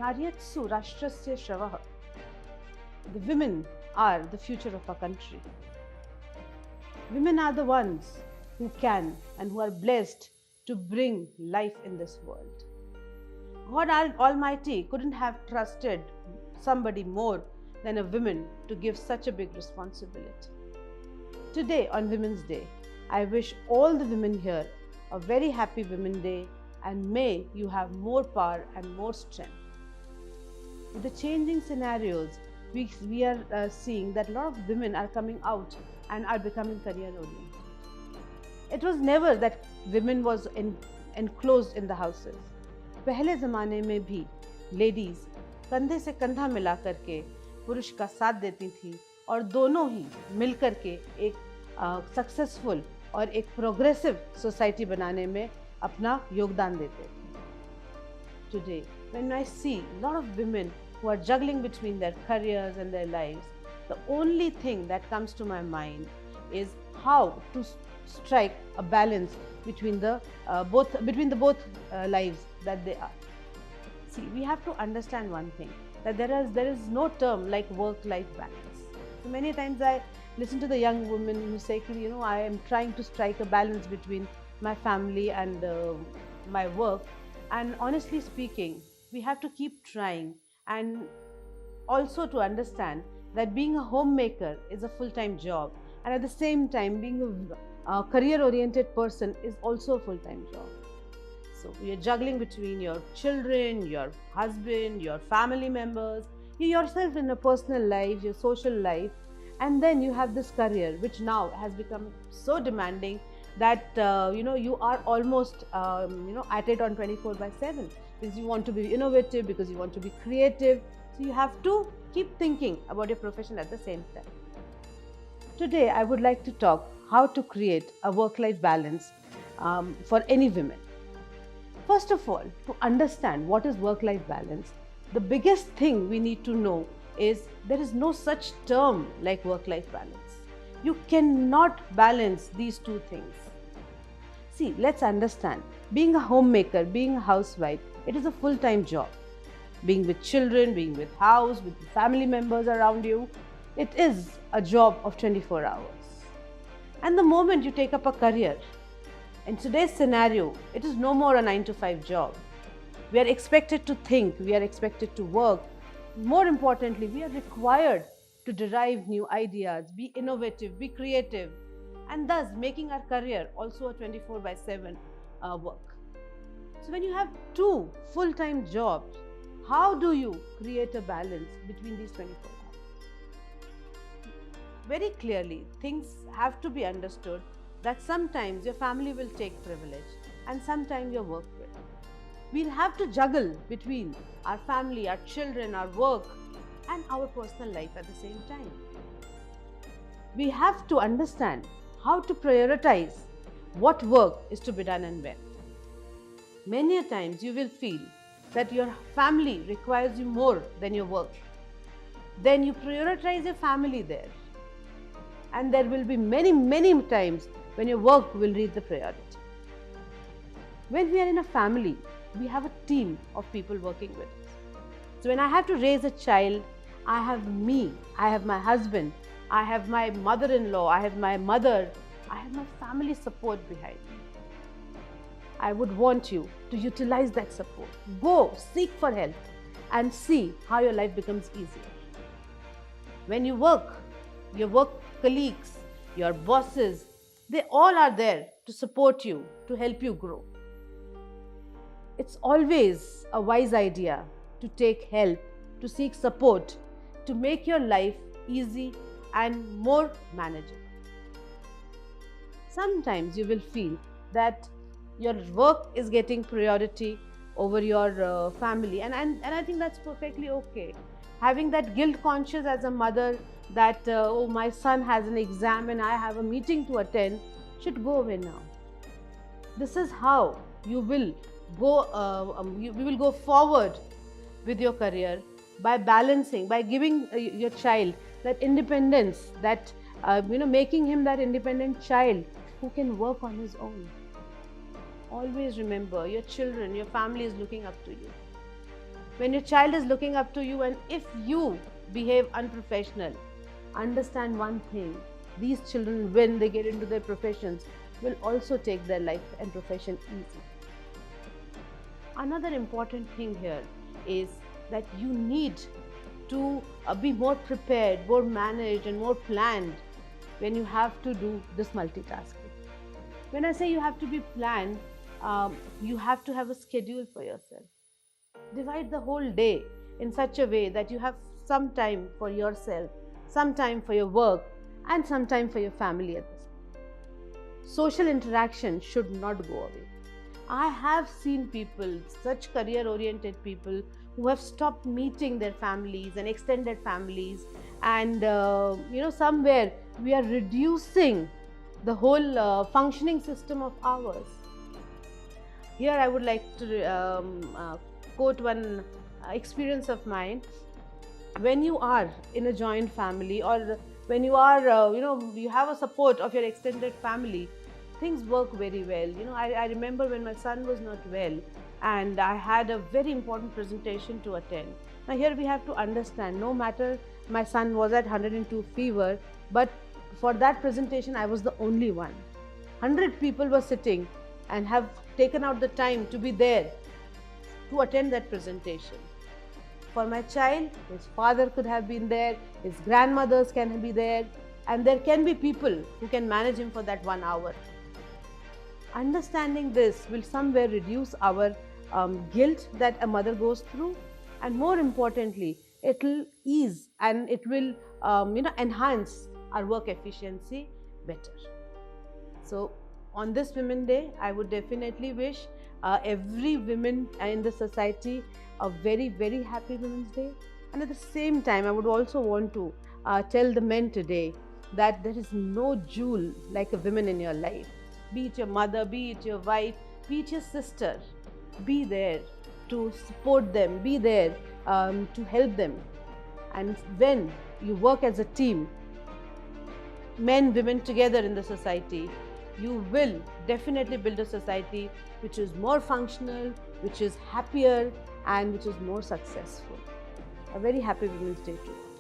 Naryatsu Rashtrasya Shravah. The women are the future of our country. Women are the ones who can and who are blessed to bring life in this world. God Almighty couldn't have trusted somebody more than a woman to give such a big responsibility. Today, on Women's Day, I wish all the women here a very happy Women's Day, and may you have more power and more strength. With the changing scenarios, we are seeing that a lot of women are coming out and are becoming career oriented. It was never that women was enclosed in the houses. पहले ज़माने में भी ladies कंधे से कंधा मिला करके पुरुष का साथ देती थी और दोनों ही मिलकर के एक सक्सेसफुल और एक प्रोग्रेसिव सोसाइटी बनाने में अपना योगदान देते थे. Today, when I see a lot of women who are juggling between their careers and their lives, the only thing that comes to my mind is how to strike a balance between the both lives that they are. See, we have to understand one thing, that there is no term like work-life balance. So many times I listen to the young women who say, I am trying to strike a balance between my family and my work. And honestly speaking, we have to keep trying, and also to understand that being a homemaker is a full-time job, and at the same time being a career-oriented person is also a full-time job. So you're juggling between your children, your husband, your family members, you yourself in a personal life, your social life, and then you have this career which now has become so demanding that you are almost at it on 24/7, because you want to be innovative, because you want to be creative. So you have to keep thinking about your profession at the same time. Today I would like to talk how to create a work-life balance for any women. First of all, to understand what is work-life balance, the biggest thing we need to know is there is no such term like work-life balance. You cannot balance these two things. See, let's understand. Being a homemaker, being a housewife, it is a full-time job. Being with children, being with house, with family members around you, it is a job of 24 hours. And the moment you take up a career, in today's scenario, it is no more a 9-to-5 job. We are expected to think, we are expected to work. More importantly, we are required to derive new ideas, be innovative, be creative, and thus making our career also a 24/7 work. So when you have two full-time jobs, how do you create a balance between these 24 hours? Very clearly, things have to be understood that sometimes your family will take privilege and sometimes your work will. We'll have to juggle between our family, our children, our work, and our personal life at the same time. We have to understand how to prioritize what work is to be done and when. Many a times you will feel that your family requires you more than your work. Then you prioritize your family there. And there will be many times when your work will reach the priority. When we are in a family, we have a team of people working with us. So when I have to raise a child, I have me, I have my husband, I have my mother-in-law, I have my mother, I have my family support behind me. I would want you to utilize that support. Go seek for help and see how your life becomes easier. When you work, your work colleagues, your bosses, they all are there to support you, to help you grow. It's always a wise idea to take help, to seek support, to make your life easy and more manageable. Sometimes you will feel that your work is getting priority over your family, and I think that's perfectly okay. Having that guilt conscious as a mother that oh, my son has an exam and I have a meeting to attend should go away now. This is how you will go forward with your career, by balancing, by giving your child that independence, that making him that independent child who can work on his own. Always remember, your children, your family is looking up to you. When your child is looking up to you, and if you behave unprofessional, understand one thing: these children, when they get into their professions, will also take their life and profession easy. Another important thing here is that you need to be more prepared, more managed, and more planned when you have to do this multitasking. When I say you have to be planned, you have to have a schedule for yourself. Divide the whole day in such a way that you have some time for yourself, some time for your work, and some time for your family at this point. Social interaction should not go away. I have seen people, such career-oriented people, who have stopped meeting their families and extended families, and somewhere we are reducing the whole functioning system of ours. Here I would like to quote one experience of mine. When you are in a joint family, or when you are, you have a support of your extended family, things work very well. I remember when my son was not well and I had a very important presentation to attend. Now here we have to understand, no matter my son was at 102 fever, but for that presentation I was the only one. 100 people were sitting and have taken out the time to be there to attend that presentation. For my child, his father could have been there, his grandmothers can be there, and there can be people who can manage him for that 1 hour. Understanding this will somewhere reduce our guilt that a mother goes through, and more importantly, it will ease and it will enhance our work efficiency better. So on this Women's Day, I would definitely wish every woman in the society a very, very happy Women's Day. And at the same time, I would also want to tell the men today that there is no jewel like a woman in your life. Be it your mother, be it your wife, be it your sister. Be there to support them, be there to help them. And when you work as a team, men, women together in the society, you will definitely build a society which is more functional, which is happier, and which is more successful. A very happy Women's Day to you.